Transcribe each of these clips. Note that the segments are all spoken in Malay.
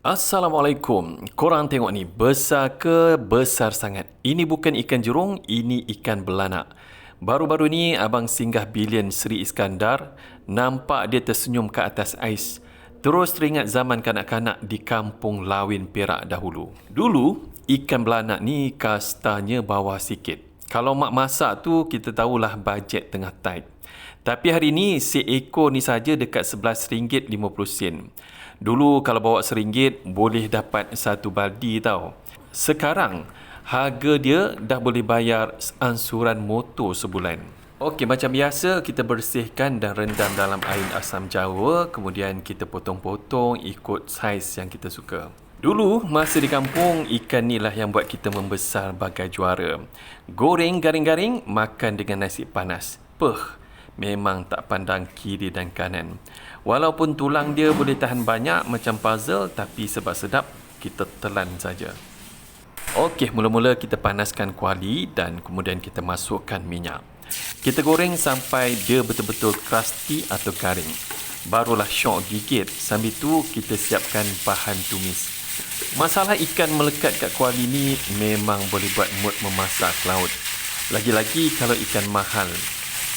Assalamualaikum. Korang tengok ni, besar ke besar sangat. Ini bukan ikan jerung, ini ikan belanak. Baru-baru ni abang singgah bilion Sri Iskandar, nampak dia tersenyum ke atas ais. Terus teringat zaman kanak-kanak di kampung Lawin Perak dahulu. Dulu, ikan belanak ni kastanya bawah sikit. Kalau mak masak tu, kita tahulah bajet tengah tight. Tapi hari ni, seekor ni saja dekat RM11.50. Dulu kalau bawa RM1 boleh dapat satu baldi tau. Sekarang harga dia dah boleh bayar ansuran motor sebulan. Okey, macam biasa kita bersihkan dan rendam dalam air asam jawa, kemudian kita potong-potong ikut saiz yang kita suka. Dulu masa di kampung, ikan ni lah yang buat kita membesar bagai juara. Goreng garing-garing, makan dengan nasi panas. Memang tak pandang kiri dan kanan. Walaupun tulang dia boleh tahan banyak macam puzzle, tapi sebab sedap, kita telan saja. Okey, mula-mula kita panaskan kuali dan kemudian kita masukkan minyak. Kita goreng sampai dia betul-betul crusty atau garing. Barulah syok gigit. Sambil tu kita siapkan bahan tumis. Masalah ikan melekat kat kuali ni memang boleh buat mood memasak laut. Lagi-lagi kalau ikan mahal.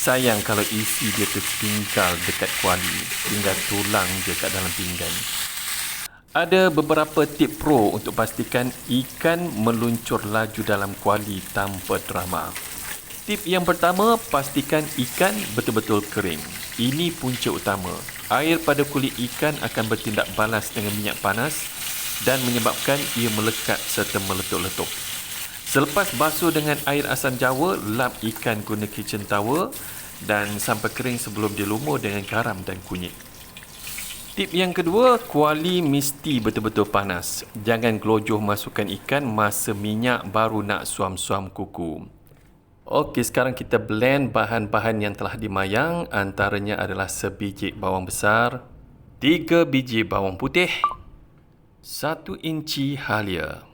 Sayang kalau isi dia tertinggal dekat kuali, tinggal tulang je kat dalam pinggan. Ada beberapa tip pro untuk pastikan ikan meluncur laju dalam kuali tanpa drama. Tip yang pertama, pastikan ikan betul-betul kering. Ini punca utama. Air pada kulit ikan akan bertindak balas dengan minyak panas dan menyebabkan ia melekat serta meletup-letup. Selepas basuh dengan air asam jawa, lap ikan guna kitchen towel dan sampai kering sebelum dilumur dengan garam dan kunyit. Tip yang kedua, kuali mesti betul-betul panas. Jangan gelojoh masukkan ikan masa minyak baru nak suam-suam kuku. Okey, sekarang kita blend bahan-bahan yang telah dimayang. Antaranya adalah sebiji bawang besar, 3 biji bawang putih, 1 inci halia,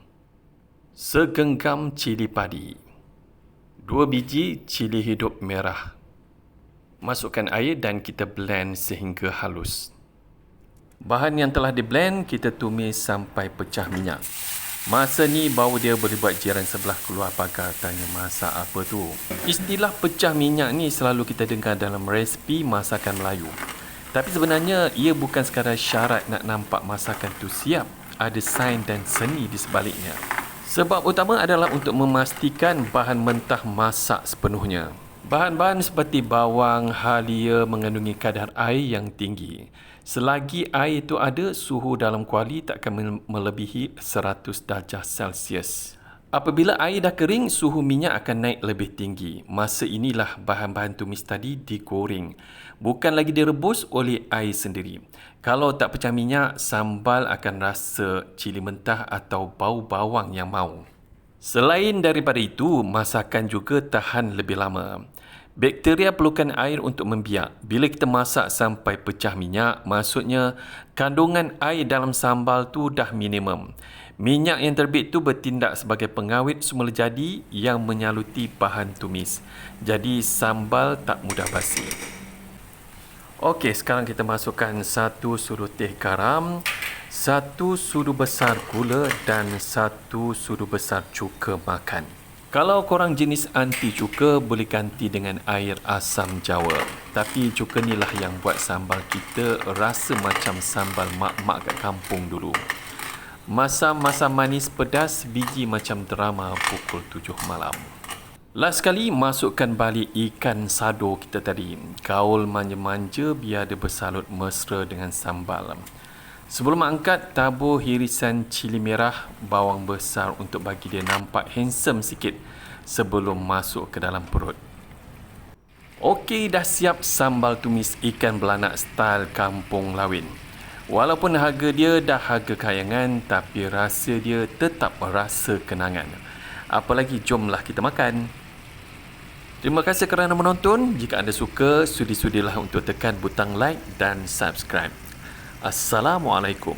segenggam cili padi, 2 biji cili hidup merah. Masukkan air dan kita blend sehingga halus. Bahan yang telah diblend kita tumis sampai pecah minyak. Masa ni bau dia boleh buat jiran sebelah keluar pagar tanya masak apa tu. Istilah pecah minyak ni selalu kita dengar dalam resipi masakan Melayu. Tapi sebenarnya ia bukan sekadar syarat nak nampak masakan tu siap. Ada sains dan seni di sebaliknya. Sebab utama adalah untuk memastikan bahan mentah masak sepenuhnya. Bahan-bahan seperti bawang, halia mengandungi kadar air yang tinggi. Selagi air itu ada, suhu dalam kuali tak akan melebihi 100 darjah Celsius. Apabila air dah kering, suhu minyak akan naik lebih tinggi. Masa inilah bahan-bahan tumis tadi digoreng. Bukan lagi direbus oleh air sendiri. Kalau tak pecah minyak, sambal akan rasa cili mentah atau bau bawang yang mau. Selain daripada itu, masakan juga tahan lebih lama. Bakteria perlukan air untuk membiak. Bila kita masak sampai pecah minyak, maksudnya kandungan air dalam sambal tu dah minimum. Minyak yang terbit tu bertindak sebagai pengawet semula jadi yang menyaluti bahan tumis. Jadi sambal tak mudah basi. Okey, sekarang kita masukkan 1 sudu teh garam, 1 sudu besar gula dan 1 sudu besar cuka makan. Kalau korang jenis anti cuka, boleh ganti dengan air asam jawa. Tapi cuka ni lah yang buat sambal kita rasa macam sambal mak-mak kat kampung dulu. Masam-masam manis pedas biji macam drama pukul 7 malam. Last sekali, masukkan balik ikan sado kita tadi. Gaul manja-manja biar dia bersalut mesra dengan sambal. Sebelum angkat, tabur hirisan cili merah, bawang besar untuk bagi dia nampak handsome sikit sebelum masuk ke dalam perut. Okey, dah siap sambal tumis ikan belanak style kampung Lawin. Walaupun harga dia dah harga kayangan, tapi rasa dia tetap rasa kenangan. Apalagi, jomlah kita makan. Terima kasih kerana menonton. Jika anda suka, sudi-sudilah untuk tekan butang like dan subscribe. Assalamualaikum.